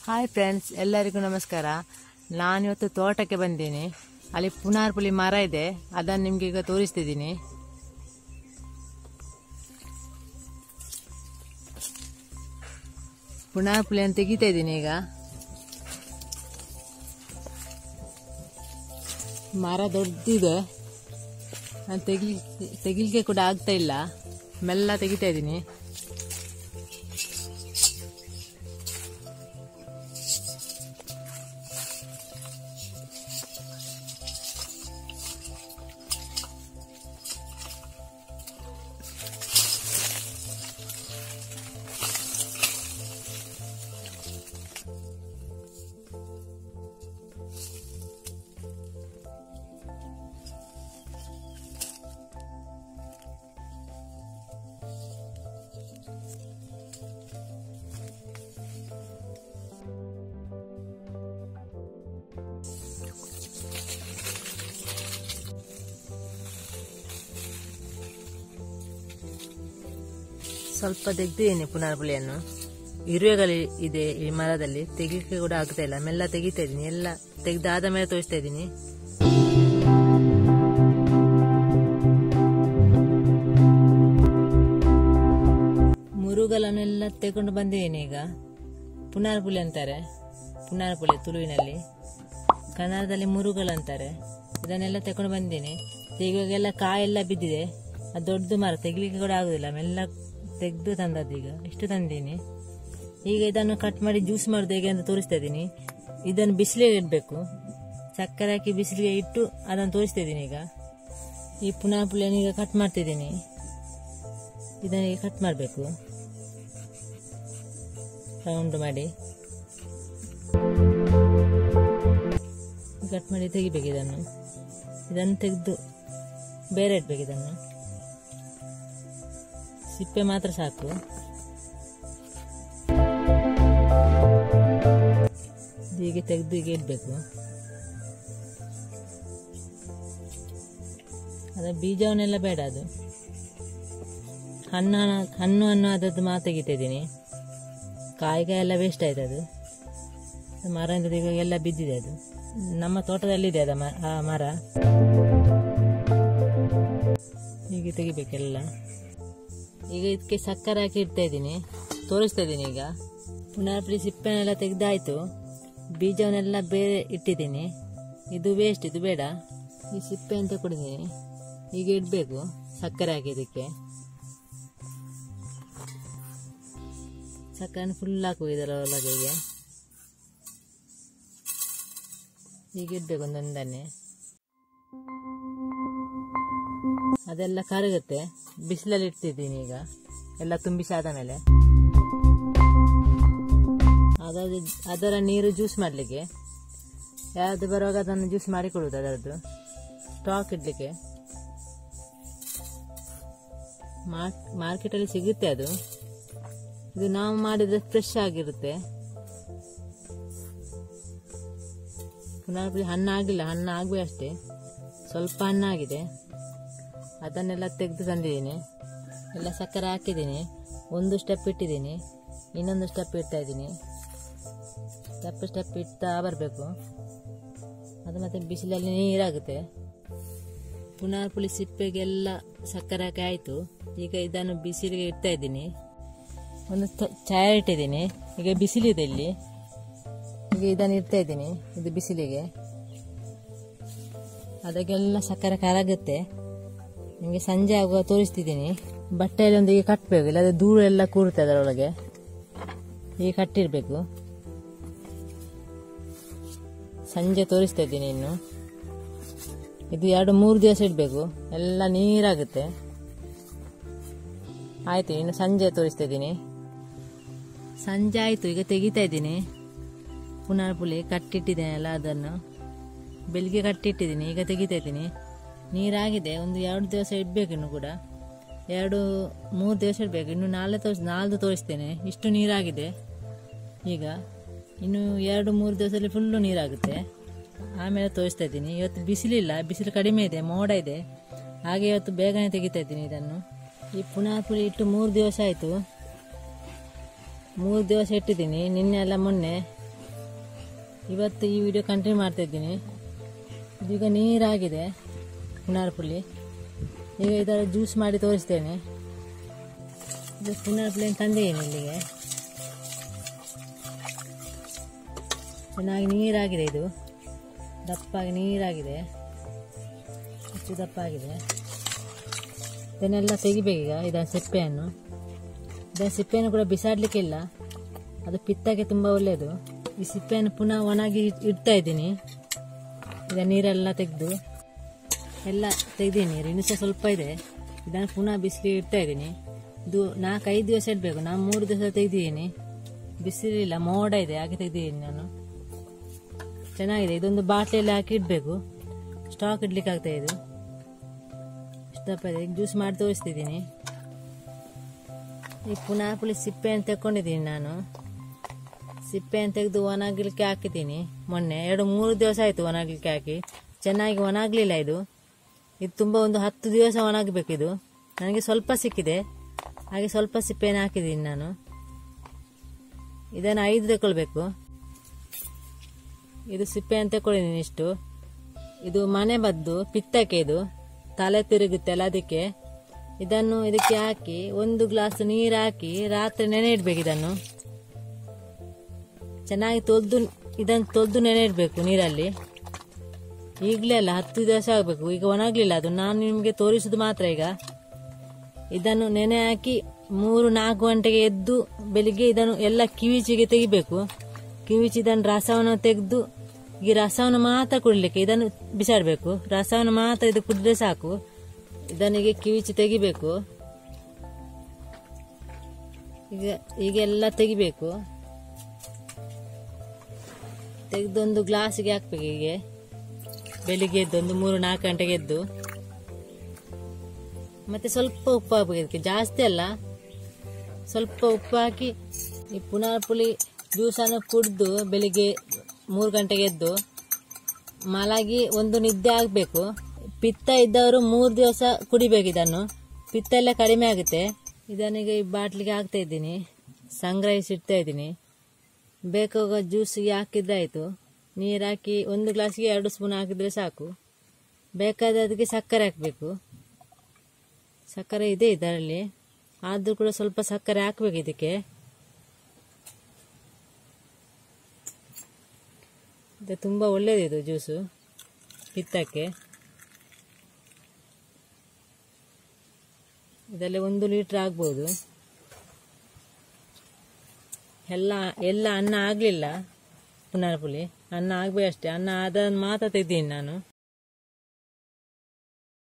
Hi friends, ಎಲ್ಲರಿಗೂ ನಮಸ್ಕಾರ. ನಾನಿವತ್ತು ತೋಟಕ್ಕೆ ಬಂದೀನಿ. ಅಲ್ಲಿ ಪುನಾರ್ಪುಲಿ ಮರ ಇದೆ, ಅದನ್ನು ನಿಮ್ಗೆ ಈಗ ತೋರಿಸ್ತಿದ್ದೀನಿ. ಪುನಾರ್ಪುಲಿಯನ್ನು ತೆಗಿತಾ ಇದ್ದೀನಿ. ಈಗ ಮರ ದೊಡ್ಡದಿದೆ, ನಾನು ತೆಗಿಲಿಕ್ಕೆ ಕೂಡ ಆಗ್ತಾ ಇಲ್ಲ, ಮೆಲ್ಲ ತೆಗಿತಾ ಇದ್ದೀನಿ. ಸ್ವಲ್ಪ ತೆಗ್ದಿದ್ದೀನಿ ಪುನಾರ್ಪುಲಿಯನ್ನು. ಇರುವೆಗಳು ಇದೆ ಈ ಮರದಲ್ಲಿ, ತೆಗಿಲಿಕ್ಕೆ ಕೂಡ ಆಗ್ತಾ ಇಲ್ಲ, ಮೆಲ್ಲ ತೆಗಿತಾ ಇದ್ದೀನಿ. ಎಲ್ಲ ತೆಗೆದಾದ ಮೇಲೆ ತೋರಿಸ್ತಾ ಇದ್ದೀನಿ. ಮುರುಗಲನ್ನೆಲ್ಲ ತೆಗೊಂಡು ಬಂದಿದ್ದೀನಿ. ಈಗ ಪುನಾರ್ಪುಲಿ ಅಂತಾರೆ, ಪುನಾರ್ಪುಲಿ ತುಳುವಿನಲ್ಲಿ, ಕನ್ನಡದಲ್ಲಿ ಮುರುಗಲ್ ಅಂತಾರೆ. ಇದನ್ನೆಲ್ಲ ತಗೊಂಡು ಬಂದಿದ್ದೀನಿ. ಇವಾಗೆಲ್ಲ ಕಾಯೆಲ್ಲ ಬಿದ್ದಿದೆ, ಅದು ದೊಡ್ಡದು ಮರ, ತೆಗಿಲಿಕ್ಕೆ ಕೂಡ ಆಗುದಿಲ್ಲ, ಮೆಲ್ಲ ತೆಗೆದು ತಂದದ್ದು. ಈಗ ಇಷ್ಟು ತಂದೀನಿ. ಈಗ ಇದನ್ನು ಕಟ್ ಮಾಡಿ ಜ್ಯೂಸ್ ಮಾಡೋದು ಹೇಗೆ ಅಂತ ತೋರಿಸ್ತಾ ಇದ್ದೀನಿ. ಇದನ್ನು ಬಿಸಿಲಿಗೆ ಇಡಬೇಕು, ಸಕ್ಕರೆ ಹಾಕಿ ಬಿಸಿಲಿಗೆ ಇಟ್ಟು ಅದನ್ನು ತೋರಿಸ್ತಾ ಇದ್ದೀನಿ. ಈಗ ಈ ಪುನಾರ್ಪುಲಿಯನ್ನು ಈಗ ಕಟ್ ಮಾಡ್ತಿದ್ದೀನಿ. ಇದನ್ನು ಕಟ್ ಮಾಡಬೇಕು, ರೌಂಡ್ ಮಾಡಿ ಕಟ್ ಮಾಡಿ ತೆಗಿಬೇಕು. ಇದನ್ನು ತೆಗೆದು ಬೇರೆ ಇಡ್ಬೇಕು. ಇದನ್ನು ಸಿಪ್ಪೆ ಮಾತ್ರ ಸಾಕು. ಹೀಗೆ ತೆಗೆದು ಹೀಗೆ ಇಡಬೇಕು. ಅದ ಬೀಜವನ್ನೆಲ್ಲ ಬೇಡ, ಅದು ಹಣ್ಣು ಅದದ್ದು ಮಾತ್ರ ತೆಗಿತಾ ಇದ್ದೀನಿ. ಕಾಯಿಗಾಯಿ ಎಲ್ಲ ವೇಸ್ಟ್ ಆಯ್ತು, ಅದು ಮರದಿಂದ ಈಗ ಎಲ್ಲ ಬಿದ್ದಿದೆ. ಅದು ನಮ್ಮ ತೋಟದಲ್ಲಿದೆ ಅದ ಆ ಮರ. ಹೀಗೆ ತೆಗಿಬೇಕೆಲ್ಲ. ಈಗ ಇದಕ್ಕೆ ಸಕ್ಕರೆ ಹಾಕಿ ಇಡ್ತಾ ಇದ್ದೀನಿ, ತೋರಿಸ್ತಾ ಇದ್ದೀನಿ. ಈಗ ಪುನಾರ್ಪುಲಿ ಸಿಪ್ಪೆನೆಲ್ಲ ತೆಗೆದಾಯ್ತು, ಬೀಜವನ್ನೆಲ್ಲ ಬೇರೆ ಇಟ್ಟಿದ್ದೀನಿ. ಇದು ವೇಸ್ಟ್, ಇದು ಬೇಡ. ಈ ಸಿಪ್ಪೆ ಅಂತ ಕೊಡಿದ್ದೀನಿ. ಈಗ ಇಡಬೇಕು ಸಕ್ಕರೆ ಹಾಕಿ. ಇದಕ್ಕೆ ಸಕ್ಕರೆ ಫುಲ್ ಹಾಕುವ ಇದರ ಒಳಗೆ. ಈಗ ಇಡಬೇಕು ಒಂದೊಂದನ್ನೇ. ಅದೆಲ್ಲ ಕರಗುತ್ತೆ, ಬಿಸಿಲಲ್ಲಿ ಇಡ್ತಿದ್ದೀನಿ. ಈಗ ಎಲ್ಲ ತುಂಬಿಸಿ ಆದ ಮೇಲೆ ಅದರ ನೀರು ಜ್ಯೂಸ್ ಮಾಡಲಿಕ್ಕೆ, ಯಾವುದು ಬರುವಾಗ ಅದನ್ನು ಜ್ಯೂಸ್ ಮಾಡಿ ಕೊಡುವುದು. ಅದರದ್ದು ಸ್ಟಾಕ್ ಇಡಲಿಕ್ಕೆ ಮಾರ್ಕೆಟಲ್ಲಿ ಸಿಗುತ್ತೆ ಅದು. ಇದು ನಾವು ಮಾಡಿದ್ರೆ ಫ್ರೆಶ್ ಆಗಿರುತ್ತೆ. ಪುನಾರ್ಪುಲಿ ಹಣ್ಣು ಆಗಿಲ್ಲ, ಹಣ್ಣು ಆಗಬೇಕು ಅಷ್ಟೇ, ಸ್ವಲ್ಪ ಹಣ್ಣಾಗಿದೆ. ಅದನ್ನೆಲ್ಲ ತೆಗೆದು ತಂದಿದ್ದೀನಿ. ಎಲ್ಲ ಸಕ್ಕರೆ ಹಾಕಿದ್ದೀನಿ. ಒಂದು ಸ್ಟೆಪ್ ಇಟ್ಟಿದ್ದೀನಿ, ಇನ್ನೊಂದು ಸ್ಟೆಪ್ ಇಡ್ತಾ ಇದ್ದೀನಿ. ಸ್ಟೆಪ್ ಇಡ್ತಾ ಬರಬೇಕು. ಅದು ಮತ್ತೆ ಬಿಸಿಲಲ್ಲಿ ನೀರಾಗುತ್ತೆ. ಪುನಾರ್ಪುಲಿ ಸಿಪ್ಪೆಗೆಲ್ಲ ಸಕ್ಕರೆ ಹಾಕಿ ಆಯಿತು. ಈಗ ಇದನ್ನು ಬಿಸಿಲಿಗೆ ಇಡ್ತಾ ಇದ್ದೀನಿ. ಒಂದು ಚಾಯ ಇಟ್ಟಿದ್ದೀನಿ. ಈಗ ಬಿಸಿಲಿದೆ ಇಲ್ಲಿ. ಈಗ ಇದನ್ನು ಇಡ್ತಾ ಇದ್ದೀನಿ, ಇದು ಬಿಸಿಲಿಗೆ. ಅದಕ್ಕೆಲ್ಲ ಸಕ್ಕರೆ ಕರಗುತ್ತೆ. ನಿಮಗೆ ಸಂಜೆ ಆಗುವ ತೋರಿಸ್ತಿದ್ದೀನಿ. ಬಟ್ಟೆಯಲ್ಲಿ ಒಂದಿಗೆ ಕಟ್ಟಬೇಕು, ಇಲ್ಲದೆ ಧೂಳು ಎಲ್ಲ ಕೂರುತ್ತೆ ಅದರೊಳಗೆ. ಹೀಗೆ ಕಟ್ಟಿರಬೇಕು. ಸಂಜೆ ತೋರಿಸ್ತಾ ಇದ್ದೀನಿ. ಇನ್ನು ಇದು 2-3 ದಿವಸ ಇಡಬೇಕು, ಎಲ್ಲ ನೀರಾಗುತ್ತೆ. ಆಯಿತು, ಇನ್ನು ಸಂಜೆ ತೋರಿಸ್ತಾ ಇದ್ದೀನಿ. ಸಂಜೆ ಆಯಿತು, ಈಗ ತೆಗಿತಾ ಇದ್ದೀನಿ. ಪುನಾರ್ಪುಲಿ ಕಟ್ಟಿಟ್ಟಿದ್ದೇನೆಲ್ಲ ಅದನ್ನು ಬೆಳಿಗ್ಗೆ ಕಟ್ಟಿಟ್ಟಿದ್ದೀನಿ. ಈಗ ತೆಗಿತಾ ಇದ್ದೀನಿ. ನೀರಾಗಿದೆ. ಒಂದು 2 ದಿವಸ ಇಡಬೇಕು. ಇನ್ನು ಕೂಡ 2-3 ದಿವಸ ಇಡಬೇಕು. ಇನ್ನು ನಾಲ್ದು ತೋರಿಸ್ತೇನೆ. ಇಷ್ಟು ನೀರಾಗಿದೆ. ಈಗ ಇನ್ನು 2-3 ದಿವಸದಲ್ಲಿ ಫುಲ್ಲು ನೀರಾಗುತ್ತೆ. ಆಮೇಲೆ ತೋರಿಸ್ತಾ ಇದ್ದೀನಿ. ಇವತ್ತು ಬಿಸಿಲಿಲ್ಲ, ಬಿಸಿಲು ಕಡಿಮೆ ಇದೆ, ಮೋಡ ಇದೆ. ಹಾಗೆ ಇವತ್ತು ಬೇಗನೆ ತೆಗಿತಾ ಇದ್ದೀನಿ ಇದನ್ನು. ಈ ಪುನಾರ್ಪುಲಿ ಇಟ್ಟು 3 ದಿವಸ ಆಯಿತು. 3 ದಿವಸ ಇಟ್ಟಿದ್ದೀನಿ. ನಿನ್ನೆ ಎಲ್ಲ ಮೊನ್ನೆ ಇವತ್ತು ಈ ವಿಡಿಯೋ ಕಂಟಿನ್ಯೂ ಮಾಡ್ತಾ ಇದ್ದೀನಿ. ಇದೀಗ ನೀರಾಗಿದೆ ಪುನರ್ಪುಳಿ. ಈಗ ಇದರ ಜ್ಯೂಸ್ ಮಾಡಿ ತೋರಿಸ್ತೇನೆ. ಇದು ಪುನರ್ಪುಳಿಯನ್ನು ತಂದಿದ್ದೀನಿ ಇಲ್ಲಿಗೆ. ಚೆನ್ನಾಗಿ ನೀರಾಗಿದೆ, ಇದು ದಪ್ಪಾಗಿ ನೀರಾಗಿದೆ, ಹೆಚ್ಚು ದಪ್ಪಾಗಿದೆ. ಇದನ್ನೆಲ್ಲ ತೆಗಿಬೇಕೀಗ ಇದರ ಸಿಪ್ಪೆಯನ್ನು. ಇದರ ಸಿಪ್ಪೆಯನ್ನು ಕೂಡ ಬಿಸಾಡಲಿಕ್ಕಿಲ್ಲ, ಅದು ಪಿತ್ತಕ್ಕೆ ತುಂಬ ಒಳ್ಳೆಯದು. ಈ ಸಿಪ್ಪೆಯನ್ನು ಪುನಃ ಒಣಗಿ ಇಡ್ತಾ ಇದ್ದೀನಿ. ಈಗ ನೀರೆಲ್ಲ ತೆಗೆದು ಎಲ್ಲ ತೆಗೆದೀನಿ, ಇನ್ನು ಸಹ ಸ್ವಲ್ಪ ಇದೆ. ಇದನ್ನು ಪುನಃ ಬಿಸಿಲಿಗೆ ಇಡ್ತಾ ಇದ್ದೀನಿ. ಇದು 4-5 ದಿವಸ ಇಡಬೇಕು. ನಾನು 3 ದಿವಸ ತೆಗೆದಿದ್ದೀನಿ, ಬಿಸಿಲಿಲ್ಲ, ಮೋಡ ಇದೆ, ಹಾಗೆ ತೆಗೆದಿದ್ದೀನಿ ನಾನು. ಚೆನ್ನಾಗಿದೆ. ಇದೊಂದು ಬಾಟ್ಲಿಯಲ್ಲಿ ಹಾಕಿ ಇಡಬೇಕು, ಸ್ಟಾಕ್ ಇಡ್ಲಿಕ್ಕೆ ಆಗ್ತಾ ಇದು. ಇಷ್ಟಪ್ಪ ಇದೆ. ಈಗ ಜ್ಯೂಸ್ ಮಾಡಿ ತೋರಿಸ್ತಿದ್ದೀನಿ. ಈ ಪುನರ್ಪುಳಿ ಸಿಪ್ಪೆಯನ್ನು ತೆಕ್ಕೊಂಡಿದ್ದೀನಿ ನಾನು. ಸಿಪ್ಪೆಯನ್ನು ತೆಗೆದು ಒಣಗಲಿಕ್ಕೆ ಹಾಕಿದ್ದೀನಿ. ಮೊನ್ನೆ 2-3 ದಿವಸ ಆಯಿತು ಒಣಗಲಿಕ್ಕೆ ಹಾಕಿ. ಚೆನ್ನಾಗಿ ಒಣಗಲಿಲ್ಲ ಇದು. ಇದು ತುಂಬ ಒಂದು 10 ದಿವಸ ಒಣಗಬೇಕು. ಇದು ನನಗೆ ಸ್ವಲ್ಪ ಸಿಕ್ಕಿದೆ, ಹಾಗೆ ಸ್ವಲ್ಪ ಸಿಪ್ಪೆಯನ್ನು ಹಾಕಿದ್ದೀನಿ ನಾನು. ಇದನ್ನು 5 ತಗೊಳ್ಬೇಕು. ಇದು ಸಿಪ್ಪೆಯನ್ನು ತಗೊಳ್ಳಿದ್ದೀನಿ ಇಷ್ಟು. ಇದು ಮನೆ ಮದ್ದು ಪಿತ್ತಕ್ಕೆ, ಇದು ತಲೆ ತಿರುಗುತ್ತಲ್ಲ ಅದಕ್ಕೆ. ಇದಕ್ಕೆ ಹಾಕಿ 1 ಗ್ಲಾಸ್ ನೀರು ಹಾಕಿ ರಾತ್ರಿ ನೆನೆ ಇಡಬೇಕು. ಇದನ್ನು ಚೆನ್ನಾಗಿ ತೊಳೆದು ನೆನೆ ಇಡಬೇಕು ನೀರಲ್ಲಿ. ಈಗಲೇ ಅಲ್ಲ, 10 ದಿವಸ ಆಗಬೇಕು. ಈಗ ಒಣಗಲಿಲ್ಲ ಅದು, ನಾನು ನಿಮಗೆ ತೋರಿಸುದು ಮಾತ್ರ. ಈಗ ಇದನ್ನು ನೆನೆ ಹಾಕಿ 3-4 ಗಂಟೆಗೆ ಎದ್ದು ಬೆಳಿಗ್ಗೆ ಇದನ್ನು ಎಲ್ಲ ಕಿವಿಚಿಗೆ ತೆಗಿಬೇಕು. ಕಿವಿಚಿ ಇದನ್ನು ರಸವನ್ನು ತೆಗೆದು ಈ ರಸವನ್ನು ಮಾತ್ರ ಕುಡಿಲಿಕ್ಕೆ, ಇದನ್ನು ಬಿಸಾಡಬೇಕು. ರಸವನ್ನು ಮಾತ್ರ ಇದು ಕುಡಿದ್ರೆ ಸಾಕು. ಇದನ್ನಿಗೆ ಕಿವಿಚಿ ತೆಗಿಬೇಕು. ಈಗೆಲ್ಲ ತೆಗಿಬೇಕು. ತೆಗೆದೊಂದು ಗ್ಲಾಸಿಗೆ ಹಾಕ್ಬೇಕು. ಹೀಗೆ ಬೆಳಿಗ್ಗೆ ಎದ್ದು 3-4 ಗಂಟೆಗೆ ಎದ್ದು, ಮತ್ತೆ ಸ್ವಲ್ಪ ಉಪ್ಪು ಹಾಕ್ಬೇಕು. ಇದಕ್ಕೆ ಜಾಸ್ತಿ ಅಲ್ಲ, ಸ್ವಲ್ಪ ಉಪ್ಪು ಹಾಕಿ ಈ ಪುನರ್ಪುಳಿ ಜ್ಯೂಸನ್ನು ಕುಡಿದು ಬೆಳಿಗ್ಗೆ 3 ಗಂಟೆಗೆ ಎದ್ದು ಮಲಗಿ ಒಂದು ನಿದ್ದೆ ಆಗಬೇಕು. ಪಿತ್ತ ಇದ್ದವರು 3 ದಿವಸ ಕುಡಿಬೇಕು ಇದನ್ನು, ಪಿತ್ತ ಎಲ್ಲ ಕಡಿಮೆ ಆಗುತ್ತೆ. ಇದನ್ನೀಗ ಈ ಬಾಟ್ಲಿಗೆ ಹಾಕ್ತಾ ಇದ್ದೀನಿ, ಸಂಗ್ರಹಿಸಿಡ್ತಾ ಇದ್ದೀನಿ. ಬೇಕಾಗ ಜ್ಯೂಸಿಗೆ ಹಾಕಿದ್ರೆ ಆಯಿತು. ನೀರು ಹಾಕಿ 1 ಗ್ಲಾಸಿಗೆ 2 ಸ್ಪೂನ್ ಹಾಕಿದರೆ ಸಾಕು. ಬೇಕಾದರೆ ಅದಕ್ಕೆ ಸಕ್ಕರೆ ಹಾಕಬೇಕು. ಸಕ್ಕರೆ ಇದೆ ಇದರಲ್ಲಿ, ಆದರೂ ಕೂಡ ಸ್ವಲ್ಪ ಸಕ್ಕರೆ ಹಾಕಬೇಕು ಇದಕ್ಕೆ. ಇದು ತುಂಬ ಒಳ್ಳೆಯದಿದು ಜ್ಯೂಸು ಪಿತ್ತಕ್ಕೆ. ಇದರಲ್ಲಿ 1 ಲೀಟ್ರ್ ಆಗ್ಬೋದು. ಎಲ್ಲ ಅನ್ನ ಆಗಲಿಲ್ಲ, ಪುನರ್ಪುಳಿ ಅನ್ನ ಆಗಬೇಕಷ್ಟೇ. ಅನ್ನ ಆದ ಮಾತ್ರ ತೆಗ್ದೀನಿ ನಾನು.